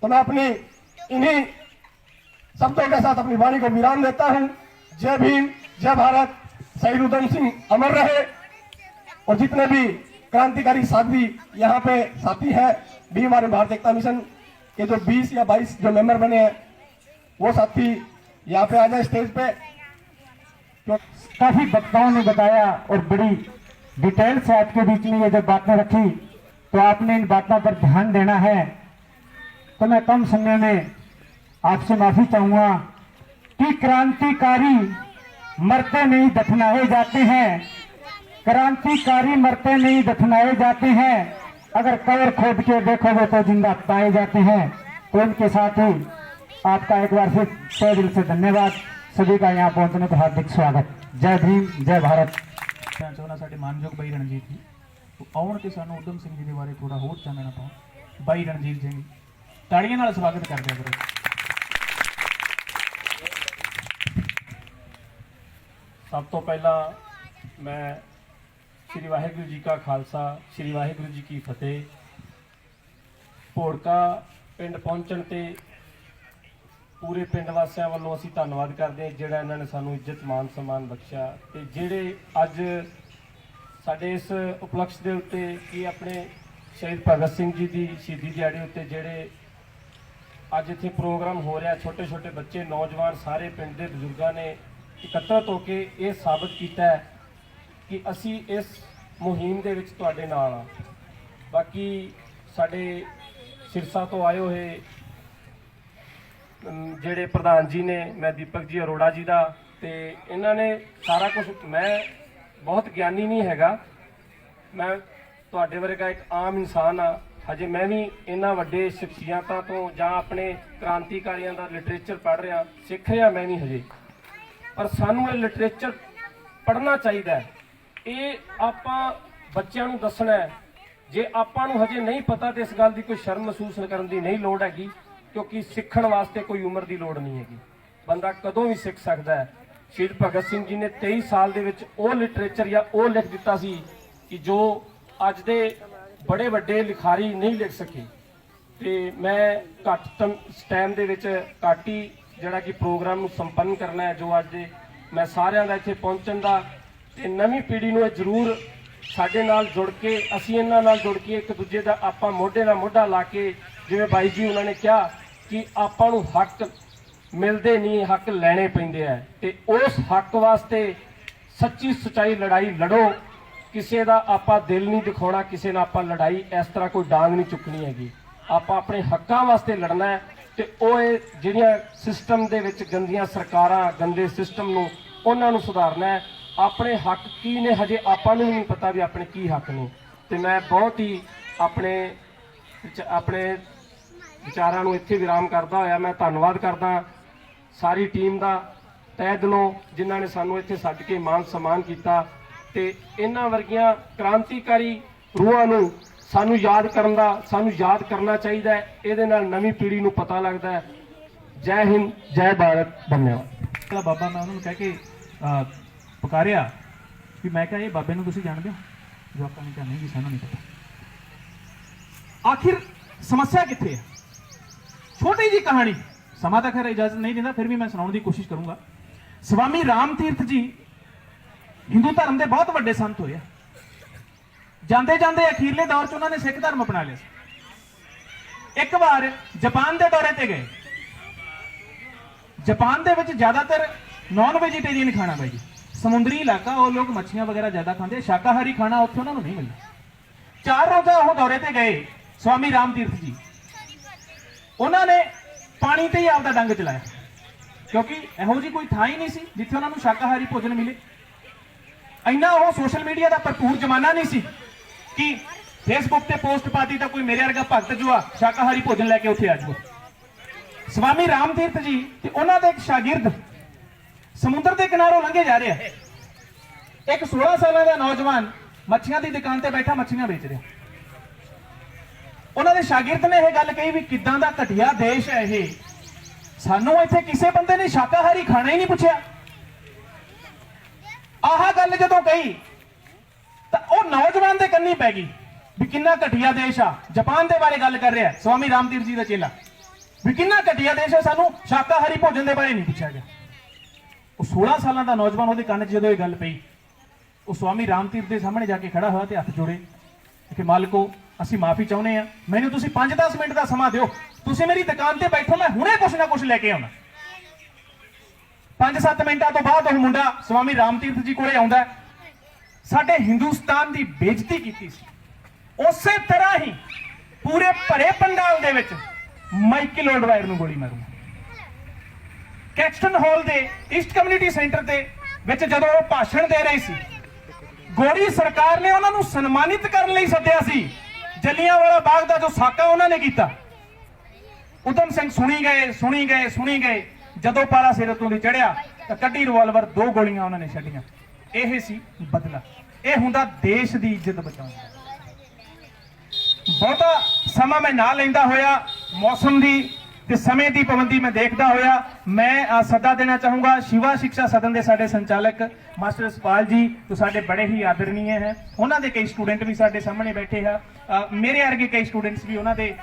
तो मैं अपनी इन्हीं शब्दों के साथ अपनी वाणी को विराम देता हूं। जय भीम, जय भारत, शहीद उधम सिंह अमर रहे। और जितने भी क्रांतिकारी साथी यहाँ पे साथी हैं, भीम आर्मी भारत एकता मिशन के जो 20 या 22 जो मेंबर बने हैं, वो साथी यहाँ पे आ जाए स्टेज पे। काफी वक्ताओं ने बताया और बड़ी डिटेल से आपके बीच में ये जब बातें रखी तो आपने इन बातों पर ध्यान देना है। तो मैं कम समय में आपसे माफी चाहूंगा कि क्रांतिकारी मरते नहीं दफनाए जाते हैं, क्रांतिकारी मरते नहीं दफनाए जाते हैं, अगर कब्र खोद के देखोगे तो जिंदा पाए जाते हैं। तो इनके साथ ही आपका एक बार फिर तहे दिल से धन्यवाद, सभी का यहाँ पहुंचने पर हार्दिक स्वागत। जय भीम, जय भारत। ਮੈਂ ਚਾਹੁੰਦਾ ਸਾਡੇ ਮਾਨਯੋਗ ਬਾਈ ਰਣਜੀਤ ਜੀ ਆਉਣ ਤੇ ਸਾਨੂੰ ਉਦਮ ਸਿੰਘ ਜੀ ਦੇ ਬਾਰੇ ਥੋੜਾ ਹੋਰ ਜਾਣਨਾ ਪਾਉ। ਬਾਈ ਰਣਜੀਤ ਸਿੰਘ, ਤਾੜੀਆਂ ਨਾਲ ਸਵਾਗਤ ਕਰਦੇ ਆ ਕਰੋ। ਸਭ ਤੋਂ ਪਹਿਲਾਂ ਮੈਂ ਸ੍ਰੀ ਵਾਹਿਗੁਰੂ ਜੀ ਕਾ ਖਾਲਸਾ, ਸ੍ਰੀ ਵਾਹਿਗੁਰੂ ਜੀ ਕੀ ਫਤਿਹ। ਭੋੜਕਾ ਪਿੰਡ ਪਹੁੰਚਣ ਤੇ ਪੂਰੇ ਪਿੰਡ ਵਾਸੀਆਂ ਵੱਲੋਂ ਅਸੀਂ ਧੰਨਵਾਦ ਕਰਦੇ ਹਾਂ ਜਿਹੜਾ ਇਹਨਾਂ ਨੇ ਸਾਨੂੰ ਇੱਜ਼ਤ ਮਾਨ ਸਨਮਾਨ ਬਖਸ਼ਿਆ, ਤੇ ਜਿਹੜੇ ਅੱਜ ਸਾਡੇ ਇਸ ਉਪਲਕਸ਼ ਦੇ ਉੱਤੇ ਕਿ ਆਪਣੇ ਸ਼ਹੀਦ ਭਗਤ ਸਿੰਘ ਜੀ ਦੀ ਸ਼ਹੀਦੀ ਦਿਹਾੜੇ ਉੱਤੇ ਜਿਹੜੇ ਅੱਜ ਇੱਥੇ ਪ੍ਰੋਗਰਾਮ ਹੋ ਰਿਹਾ, ਛੋਟੇ ਛੋਟੇ ਬੱਚੇ, ਨੌਜਵਾਨ, ਸਾਰੇ ਪਿੰਡ ਦੇ ਬਜ਼ੁਰਗਾਂ ਨੇ ਇਕੱਤਰਤ ਹੋ ਕੇ ਇਹ ਸਾਬਤ ਕੀਤਾ ਹੈ ਕਿ ਅਸੀਂ ਇਸ ਮੁਹਿੰਮ ਦੇ ਵਿੱਚ ਤੁਹਾਡੇ ਨਾਲ ਆ। ਬਾਕੀ ਸਾਡੇ ਸਿਰਸਾ ਤੋਂ ਆਏ ਹੋਏ ਜਿਹੜੇ ਪ੍ਰਧਾਨ ਜੀ ਨੇ, ਮੈਂ ਦੀਪਕ ਜੀ ਅਰੋੜਾ ਜੀ ਦਾ, ਤੇ ਇਹਨਾਂ ਨੇ ਸਾਰਾ ਕੁਝ, ਮੈਂ ਬਹੁਤ ਗਿਆਨੀ ਨਹੀਂ ਹੈਗਾ, ਮੈਂ ਤੁਹਾਡੇ ਵਰਗਾ ਇੱਕ ਆਮ ਇਨਸਾਨ ਆ। ਹਜੇ ਮੈਂ ਵੀ ਇਹਨਾਂ ਵੱਡੇ ਸ਼ਖਸੀਅਤਾਂ ਤੋਂ ਜਾਂ ਆਪਣੇ ਕ੍ਰਾਂਤੀਕਾਰੀਆਂ ਦਾ ਲਿਟਰੇਚਰ ਪੜ੍ਹ ਰਿਹਾ, ਸਿੱਖ ਰਿਹਾ ਮੈਂ ਵੀ ਹਜੇ, ਪਰ ਸਾਨੂੰ ਇਹ ਲਿਟਰੇਚਰ ਪੜ੍ਹਨਾ ਚਾਹੀਦਾ ਹੈ। ਇਹ ਆਪਾਂ ਬੱਚਿਆਂ ਨੂੰ ਦੱਸਣਾ ਹੈ। ਜੇ ਆਪਾਂ ਨੂੰ ਹਜੇ ਨਹੀਂ ਪਤਾ ਤੇ ਇਸ ਗੱਲ ਦੀ ਕੋਈ ਸ਼ਰਮ ਮਹਿਸੂਸ ਕਰਨ ਦੀ ਨਹੀਂ ਲੋੜ ਹੈਗੀ, ਕਿਉਂਕਿ ਸਿੱਖਣ ਵਾਸਤੇ ਕੋਈ ਉਮਰ ਦੀ ਲੋੜ ਨਹੀਂ ਹੈਗੀ, ਬੰਦਾ ਕਦੋਂ ਵੀ ਸਿੱਖ ਸਕਦਾ ਹੈ। ਸ਼ਹੀਦ ਭਗਤ ਸਿੰਘ ਜੀ ਨੇ 23 ਸਾਲ ਦੇ ਵਿੱਚ ਉਹ ਲਿਟਰੇਚਰ ਜਾਂ ਉਹ ਲਿਖ ਦਿੱਤਾ ਸੀ ਕਿ ਜੋ ਅੱਜ ਦੇ ਬੜੇ ਵੱਡੇ ਲਿਖਾਰੀ ਨਹੀਂ ਲਿਖ ਸਕੇ। ਤੇ ਮੈਂ ਘੱਟ ਟਾਈਮ ਦੇ ਵਿੱਚ ਘੱਟ ਹੀ ਜਿਹੜਾ ਕਿ ਪ੍ਰੋਗਰਾਮ ਨੂੰ ਸੰਪੰਨ ਕਰਨਾ ਹੈ, ਜੋ ਅੱਜ ਦੇ ਮੈਂ ਸਾਰਿਆਂ ਦਾ ਇੱਥੇ ਪਹੁੰਚਣ ਦਾ, ਤੇ ਨਵੀਂ ਪੀੜ੍ਹੀ ਨੂੰ ਇਹ ਜ਼ਰੂਰ ਸਾਡੇ ਨਾਲ ਜੁੜ ਕੇ, ਅਸੀਂ ਇਹਨਾਂ ਨਾਲ ਜੁੜ ਕੇ ਇੱਕ ਦੂਜੇ ਦਾ ਆਪਾਂ ਮੋਢੇ ਨਾਲ ਮੋਢਾ ਲਾ ਕੇ, ਜਿਵੇਂ ਬਾਈ ਜੀ ਉਹਨਾਂ ਨੇ ਕਿਹਾ ਕਿ ਆਪਾਂ ਨੂੰ ਹੱਕ ਮਿਲਦੇ ਨਹੀਂ, ਹੱਕ ਲੈਣੇ ਪੈਂਦੇ ਆ, ਤੇ ਉਸ ਹੱਕ ਵਾਸਤੇ ਸੱਚੀ ਸੱਚਾਈ ਲੜਾਈ ਲੜੋ। ਕਿਸੇ ਦਾ ਆਪਾਂ ਦਿਲ ਨਹੀਂ ਦਿਖਾਉਣਾ, ਕਿਸੇ ਨਾਲ ਆਪਾਂ ਲੜਾਈ ਇਸ ਤਰ੍ਹਾਂ ਕੋਈ ਡਾਂਗ ਨਹੀਂ ਚੁੱਕਣੀ ਹੈਗੀ। ਆਪਾਂ ਆਪਣੇ ਹੱਕਾਂ ਵਾਸਤੇ ਲੜਨਾ ਹੈ, ਤੇ ਉਹ ਇਹ ਜਿਹੜੀਆਂ ਸਿਸਟਮ ਦੇ ਵਿੱਚ ਗੰਦੀਆਂ ਸਰਕਾਰਾਂ, ਗੰਦੇ ਸਿਸਟਮ ਨੂੰ, ਉਹਨਾਂ ਨੂੰ ਸੁਧਾਰਨਾ ਹੈ। ਆਪਣੇ ਹੱਕ ਕੀ ਨੇ ਹਜੇ ਆਪਾਂ ਨੂੰ ਨਹੀਂ ਪਤਾ ਵੀ ਆਪਣੇ ਕੀ ਹੱਕ ਨੇ। ਤੇ ਮੈਂ ਬਹੁਤ ਹੀ ਆਪਣੇ ਵਿਚਾਰਾਂ ਨੂੰ ਇੱਥੇ ਵਿਰਾਮ ਕਰਦਾ ਹੋਇਆ ਮੈਂ ਧੰਨਵਾਦ ਕਰਦਾ ਸਾਰੀ ਟੀਮ ਦਾ ਤਹਿ ਦਿਲੋਂ, ਜਿਨ੍ਹਾਂ ਨੇ ਸਾਨੂੰ ਇੱਥੇ ਸੱਦ ਕੇ ਮਾਨ ਸਨਮਾਨ ਕੀਤਾ, ਤੇ ਇਹਨਾਂ ਵਰਗੀਆਂ ਕ੍ਰਾਂਤੀਕਾਰੀ ਰੂਹਾਂ ਨੂੰ ਸਾਨੂੰ ਯਾਦ ਕਰਨਾ ਚਾਹੀਦਾ ਹੈ। ਇਹਦੇ ਨਾਲ ਨਵੀਂ ਪੀੜ੍ਹੀ ਨੂੰ ਪਤਾ ਲੱਗਦਾ ਹੈ। ਜੈ ਹਿੰਦ, ਜੈ ਭਾਰਤ, ਧੰਨਵਾਦ। ਜਿਹੜਾ ਬਾਬਾ, ਮੈਂ ਉਹਨਾਂ ਨੂੰ ਕਹਿ ਕੇ ਪੁਕਾਰਿਆ ਵੀ ਮੈਂ ਕਿਹਾ ਇਹ ਬਾਬੇ ਨੂੰ ਤੁਸੀਂ ਜਾਣਦੇ ਹੋ? ਜਵਾਕਾਂ ਨੇ ਕਿਹਾ ਨਹੀਂ ਜੀ, ਸਾਨੂੰ ਨਹੀਂ ਪਤਾ। ਆਖਿਰ ਸਮੱਸਿਆ ਕਿੱਥੇ ਹੈ? ਛੋਟੀ ਜੀ ਕਹਾਣੀ, ਸਮਾਂ ਤਾਂ ਖੈਰ ਇਜਾਜ਼ਤ ਨਹੀਂ ਦਿੰਦਾ, ਫਿਰ ਵੀ ਮੈਂ ਸੁਣਾਉਣ ਦੀ ਕੋਸ਼ਿਸ਼ ਕਰੂੰਗਾ। ਸਵਾਮੀ ਰਾਮ ਤੀਰਥ ਜੀ ਹਿੰਦੂ ਧਰਮ ਦੇ ਬਹੁਤ ਵੱਡੇ ਸੰਤ ਹੋਏ ਆ। ਜਾਂਦੇ ਜਾਂਦੇ ਅਖੀਰਲੇ ਦੌਰ 'ਚ ਉਹਨਾਂ ਨੇ ਸਿੱਖ ਧਰਮ ਅਪਣਾ ਲਿਆ ਸੀ। ਇੱਕ ਵਾਰ ਜਾਪਾਨ ਦੇ ਦੌਰੇ ਤੇ ਗਏ। ਜਾਪਾਨ ਦੇ ਵਿੱਚ ਜ਼ਿਆਦਾਤਰ ਨੌਨ ਵੈਜੀਟੇਰੀਅਨ ਖਾਣਾ ਬਾਈ ਜੀ, ਸਮੁੰਦਰੀ ਇਲਾਕਾ, ਉਹ ਲੋਕ ਮੱਛੀਆਂ ਵਗੈਰਾ ਜ਼ਿਆਦਾ ਖਾਂਦੇ, ਸ਼ਾਕਾਹਾਰੀ ਖਾਣਾ ਉੱਥੇ ਉਹਨਾਂ ਨੂੰ ਨਹੀਂ ਮਿਲਦਾ। 4 ਰੋਜ਼ਾ ਉਹ ਦੌਰੇ ਤੇ ਗਏ ਸਵਾਮੀ ਰਾਮ ਤੀਰਥ ਜੀ। ਉਹਨਾਂ ਨੇ ਪਾਣੀ ਤੇ ਹੀ ਆਪਦਾ ਡੰਗ ਚਲਾਇਆ, ਕਿਉਂਕਿ ਇਹੋ ਜਿਹੀ ਕੋਈ ਥਾਂ ਹੀ ਨਹੀਂ ਸੀ ਜਿੱਥੇ ਉਹਨਾਂ ਨੂੰ ਸ਼ਾਕਾਹਾਰੀ ਭੋਜਨ ਮਿਲੇ। ਇੰਨਾ ਉਹ ਸੋਸ਼ਲ ਮੀਡੀਆ ਦਾ ਭਰਪੂਰ ਜ਼ਮਾਨਾ ਨਹੀਂ ਸੀ ਕਿ ਫੇਸਬੁੱਕ ਤੇ ਪੋਸਟ ਪਾਤੀ ਤਾਂ ਕੋਈ ਮੇਰੇ ਵਰਗਾ ਭਗਤ ਜੋ ਆ ਸ਼ਾਕਾਹਾਰੀ ਭੋਜਨ ਲੈ ਕੇ ਉੱਥੇ ਆ ਜਾਓ। ਸਵਾਮੀ ਰਾਮ ਤੀਰਥ ਜੀ ਤੇ ਉਹਨਾਂ ਦੇ ਇੱਕ ਸ਼ਾਗਿਰਦ ਸਮੁੰਦਰ ਦੇ ਕਿਨਾਰੋਂ ਲੰਘੇ ਜਾ ਰਿਹਾ। ਇੱਕ 16 ਸਾਲਾਂ ਦਾ ਨੌਜਵਾਨ ਮੱਛੀਆਂ ਦੀ ਦੁਕਾਨ ਤੇ ਬੈਠਾ ਮੱਛੀਆਂ ਵੇਚ ਰਿਹਾ। ਉਹਨਾਂ ਦੇ ਸ਼ਾਗਿਰਦ ਨੇ ਇਹ ਗੱਲ ਕਹੀ ਵੀ ਕਿੱਦਾਂ ਦਾ ਘਟੀਆ ਦੇਸ਼ ਹੈ ਇਹ, ਸਾਨੂੰ ਇੱਥੇ ਕਿਸੇ ਬੰਦੇ ਨੇ ਸ਼ਾਕਾਹਾਰੀ ਖਾਣਾ ਹੀ ਨਹੀਂ ਪੁੱਛਿਆ। ਆਹ ਗੱਲ ਜਦੋਂ ਕਹੀ ਤਾਂ ਉਹ ਨੌਜਵਾਨ ਦੇ ਕੰਨੀ ਪੈ ਗਈ ਵੀ ਕਿੰਨਾ ਘਟੀਆ ਦੇਸ਼ ਆ। ਜਾਪਾਨ ਦੇ ਬਾਰੇ ਗੱਲ ਕਰ ਰਿਹਾ ਸਵਾਮੀ ਰਾਮ ਤੀਰਥ ਜੀ ਦਾ ਚੇਲਾ, ਵੀ ਕਿੰਨਾ ਘਟੀਆ ਦੇਸ਼ ਹੈ, ਸਾਨੂੰ ਸ਼ਾਕਾਹਾਰੀ ਭੋਜਨ ਦੇ ਬਾਰੇ ਨਹੀਂ ਪੁੱਛਿਆ ਗਿਆ। ਉਹ 16 ਸਾਲਾਂ ਦਾ ਨੌਜਵਾਨ, ਉਹਦੇ ਕੰਨ 'ਚ ਜਦੋਂ ਇਹ ਗੱਲ ਪਈ, ਉਹ ਸਵਾਮੀ ਰਾਮ ਤੀਰਥ ਦੇ ਸਾਹਮਣੇ ਜਾ ਕੇ ਖੜਾ ਹੋਇਆ ਤੇ ਹੱਥ ਜੋੜੇ ਕਿ ਮਾਲਕੋ, ਅਸੀਂ ਮਾਫੀ ਚਾਹੁੰਦੇ ਆ, ਮੈਨੂੰ ਤੁਸੀਂ 5-10 ਮਿੰਟ ਦਾ ਸਮਾਂ ਦਿਓ, ਤੁਸੀਂ ਮੇਰੀ ਦੁਕਾਨ ਤੇ ਬੈਠੋ, ਮੈਂ ਹੁਣੇ ਕੁਛ ਨਾ ਕੁਛ ਲੈ ਕੇ ਆਉਣਾ। 5-7 ਮਿੰਟਾਂ ਤੋਂ ਬਾਅਦ ਉਹ ਮੁੰਡਾ ਸਵਾਮੀ ਰਾਮ ਤੀਰਥ ਜੀ ਕੋਲੇ ਆਉਂਦਾ। ਸਾਡੇ ਹਿੰਦੁਸਤਾਨ ਦੀ ਬੇਇੱਜ਼ਤੀ ਕੀਤੀ ਸੀ, ਉਸੇ ਤਰ੍ਹਾਂ ਹੀ ਪੂਰੇ ਭਰੇ ਪੰਡਾਲ ਦੇ ਵਿੱਚ ਮਾਈਕਲ ਐਡਵਾਇਰ ਨੂੰ ਗੋਲੀ ਮਾਰੂ। ਕੈਕਸਟਨ ਹਾਲ ਦੇ ਈਸਟ ਕਮਿਊਨਿਟੀ ਸੈਂਟਰ ਦੇ ਵਿੱਚ ਜਦੋਂ ਉਹ ਭਾਸ਼ਣ ਦੇ ਰਹੇ ਸੀ, ਗੋਰੀ ਸਰਕਾਰ ਨੇ ਉਹਨਾਂ ਨੂੰ ਸਨਮਾਨਿਤ ਕਰਨ ਲਈ ਸੱਦਿਆ ਸੀ। ਜੱਲਿਆਂਵਾਲਾ ਬਾਗ ਦਾ ਜੋ ਸਾਕਾ ਉਹਨਾਂ ਨੇ ਕੀਤਾ, ਉਦਮ ਸਿੰਘ ਸੁਣੀ ਗਏ ਜਦੋਂ ਪਾਰਾ ਸਿਰ ਤੋਂ ਦੀ ਚੜਿਆ ਤਾਂ ਕੱਢੀ ਰਿਵਾਲਵਰ 2 ਗੋਲੀਆਂ ਉਹਨਾਂ ਨੇ ਛੱਡੀਆਂ। ਇਹ ਸੀ ਬਦਲਾ। ਇਹ ਹੁੰਦਾ ਦੇਸ਼ ਦੀ ਇੱਜ਼ਤ ਬਚਾਉਣ ਦਾ। ਬਹੁਤਾ ਸਮਾਂ ਮੈਂ ਨਾ ਲੈਂਦਾ ਹੋਇਆ, ਮੌਸਮ ਦੀ ਤੇ ਸਮੇਂ ਦੀ ਪਾਬੰਦੀ ਮੈਂ ਦੇਖਦਾ ਹੋਇਆ, ਮੈਂ ਸੱਦਾ ਦੇਣਾ ਚਾਹੂੰਗਾ ਸ਼ਿਵਾ ਸਿੱਖਿਆ ਸਦਨ ਦੇ ਸਾਡੇ ਸੰਚਾਲਕ ਮਾਸਟਰ ਸਪਾਲ ਜੀ, ਜੋ ਸਾਡੇ ਬੜੇ ਹੀ ਆਦਰਨੀय ਹੈ। ਉਹਨਾਂ ਦੇ ਕਈ ਸਟੂਡੈਂਟ ਵੀ ਸਾਡੇ ਸਾਹਮਣੇ ਬੈਠੇ ਆ। ਮੇਰੇ ਵਰਗੇ ਕਈ ਸਟੂਡੈਂਟਸ ਵੀ ਉਹਨਾਂ ਦੇ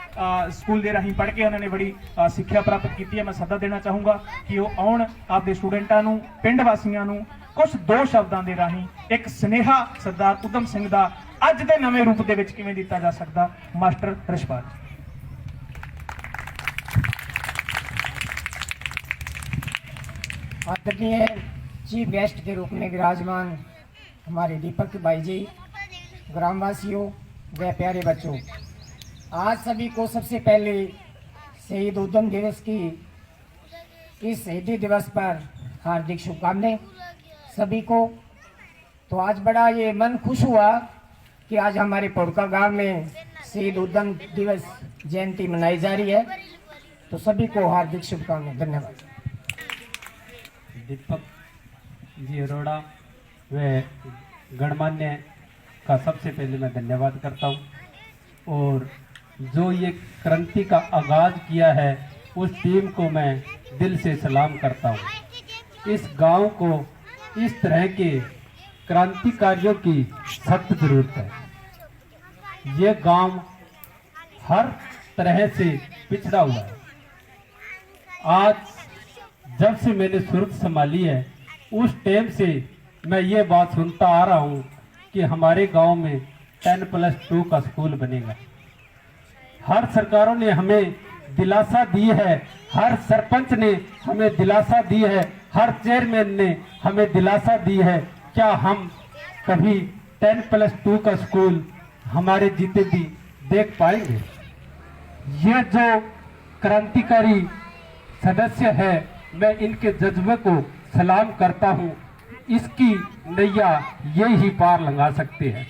ਸਕੂਲ ਦੇ ਰਾਹੀਂ ਪੜ੍ਹ ਕੇ ਉਹਨਾਂ ਨੇ ਬੜੀ ਸਿੱਖਿਆ ਪ੍ਰਾਪਤ ਕੀਤੀ ਹੈ। ਮੈਂ ਸੱਦਾ ਦੇਣਾ ਚਾਹੂੰਗਾ ਕਿ ਉਹ ਆਉਣ, ਆਪਦੇ ਸਟੂਡੈਂਟਾਂ ਨੂੰ, ਪਿੰਡ ਵਾਸੀਆਂ ਨੂੰ ਕੁਝ 2 ਸ਼ਬਦਾਂ ਦੇ ਰਾਹੀਂ ਇੱਕ ਸੁਨੇਹਾ ਸਰਦਾਰ ਊਧਮ ਸਿੰਘ ਦਾ ਅੱਜ ਦੇ ਨਵੇਂ ਰੂਪ ਦੇ ਵਿੱਚ ਕਿਵੇਂ ਦਿੱਤਾ ਜਾ ਸਕਦਾ। ਮਾਸਟਰ ਰਿਸ਼ਪਾਲ ਜੀ। आदरणीय चीफ गेस्ट के रूप में विराजमान हमारे दीपक भाई जी, ग्रामवासियों व प्यारे बच्चों, आज सभी को सबसे पहले शहीद उधम दिवस की इस शहीदी दिवस पर हार्दिक शुभकामनाएं सभी को। तो आज बड़ा ये मन खुश हुआ कि आज हमारे पोड़का गांव में शहीद उधम दिवस जयंती मनाई जा रही है। तो सभी को हार्दिक शुभकामनाएं। धन्यवाद। दीपक जी अरोड़ा व गणमान्य का सबसे पहले मैं धन्यवाद करता हूँ, और जो ये क्रांति का आगाज़ किया है उस टीम को मैं दिल से सलाम करता हूँ। इस गांव को इस तरह के क्रांतिकारियों की सख्त ज़रूरत है। ये गांव हर तरह से पिछड़ा हुआ है। आज जब से मैंने सुर्ख संभाली है उस टाइम से मैं ये बात सुनता आ रहा हूँ कि हमारे गांव में 10+2 का स्कूल बनेगा। हर सरकारों ने हमें दिलासा दी है, हर सरपंच ने हमें दिलासा दी है, हर चेयरमैन ने हमें दिलासा दी है। क्या हम कभी 10+2 का स्कूल हमारे जीते भी देख पाएंगे? ये जो क्रांतिकारी सदस्य है, मैं इनके जज्बे को सलाम करता हूँ। इसकी नैया ये ही पार लगा सकते हैं।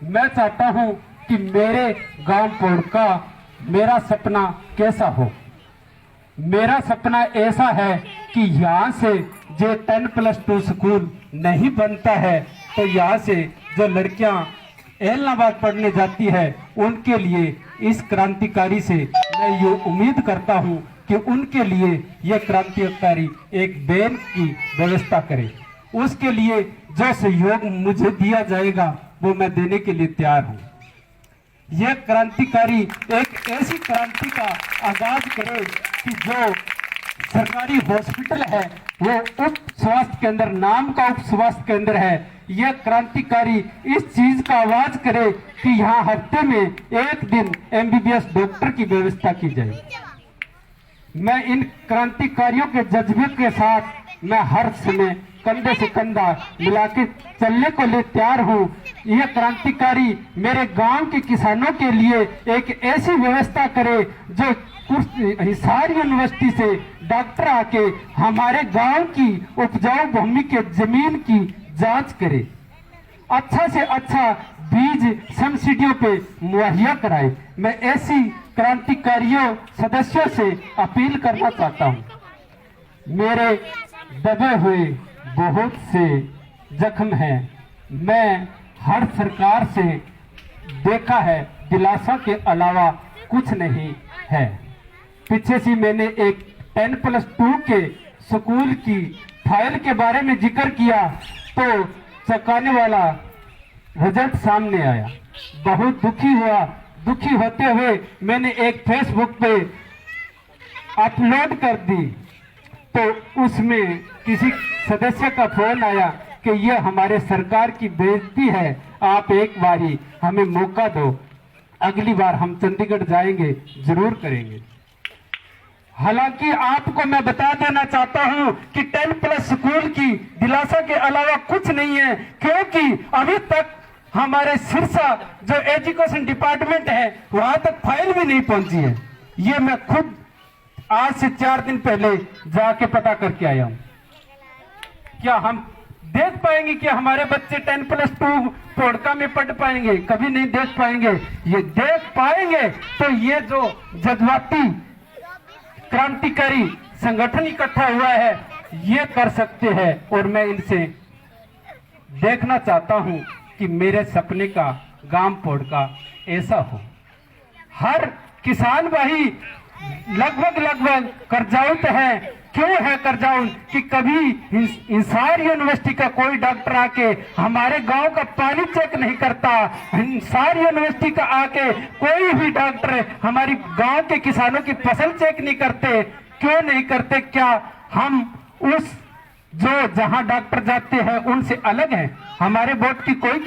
मैं चाहता हूँ कि मेरे गांव पोड़का मेरा सपना कैसा हो। मेरा सपना ऐसा है कि यहाँ से जो 10+2 स्कूल नहीं बनता है तो यहाँ से जो लड़कियाँ एलनाबाद पढ़ने जाती है उनके लिए इस क्रांतिकारी से मैं ये उम्मीद करता हूँ कि उनके लिए यह क्रांतिकारी एक बैन की व्यवस्था करे। उसके लिए जो सहयोग मुझे दिया जाएगा वो मैं देने के लिए तैयार हूँ। यह क्रांतिकारी एक ऐसी क्रांति का आगाज करे कि जो सरकारी हॉस्पिटल है वो उप स्वास्थ्य केंद्र, नाम का उप स्वास्थ्य केंद्र है। यह क्रांतिकारी इस चीज का आवाज करे कि यहाँ हफ्ते में 1 दिन MBBS डॉक्टर की व्यवस्था की जाए। मैं इन क्रांतिकारियों के जज्बे के साथ मैं हर समय कंधे से कंधा मिला के चलने को लिए तैयार हूँ। यह क्रांतिकारी मेरे गांव के किसानों के लिए एक ऐसी व्यवस्था करे जो हिसार यूनिवर्सिटी से डॉक्टर आके हमारे गांव की उपजाऊ भूमि के जमीन की जांच करे, अच्छा से अच्छा बीज सब्सिडियों पे मुहैया कराए। मैं ऐसी क्रांतिकारियों सदस्यों से अपील करना चाहता हूं। मेरे दबे हुए बहुत से जख्म हैं। मैं हर सरकार से देखा है, दिलासा के अलावा कुछ नहीं है। पीछे से मैंने एक 10+2 के स्कूल की फाइल के बारे में जिक्र किया तो चौंकाने वाला रिजल्ट सामने आया। बहुत दुखी हुआ। दुखी होते हुए मैंने एक फेसबुक पे अपलोड कर दी तो उसमें किसी सदस्य का फोन आया कि यह हमारे सरकार की बेइज्जती है, आप एक बारी हमें मौका दो, अगली बार हम चंडीगढ़ जाएंगे, जरूर करेंगे। हालांकि आपको मैं बता देना चाहता हूं कि 10+ स्कूल की दिलासा के अलावा कुछ नहीं है, क्योंकि अभी तक हमारे सिरसा जो एजुकेशन डिपार्टमेंट है वहां तक फाइल भी नहीं पहुंची है। ये मैं खुद आज से 4 दिन पहले जाके पता करके आया हूं। क्या हम देख पाएंगे कि हमारे बच्चे 10+2 पोड़का में पढ़ पाएंगे? कभी नहीं देख पाएंगे। ये देख पाएंगे तो ये जो जज्बाती क्रांतिकारी संगठन इकट्ठा हुआ है ये कर सकते हैं। और मैं इनसे देखना चाहता हूं कि मेरे सपने का गांव पोड़का ऐसा हो। हर किसान भाई लगभग कर्जाउत है। क्यों है कर्जाउत? कि कभी हिसार यूनिवर्सिटी का कोई डॉक्टर आके हमारे गांव का पानी चेक नहीं करता। हिसार यूनिवर्सिटी का आके कोई भी डॉक्टर हमारी गांव के किसानों की फसल चेक नहीं करते। क्यों नहीं करते? क्या हम उस जो जहां डॉक्टर जाते हैं उनसे अलग हैं? हमारे वोट की कोई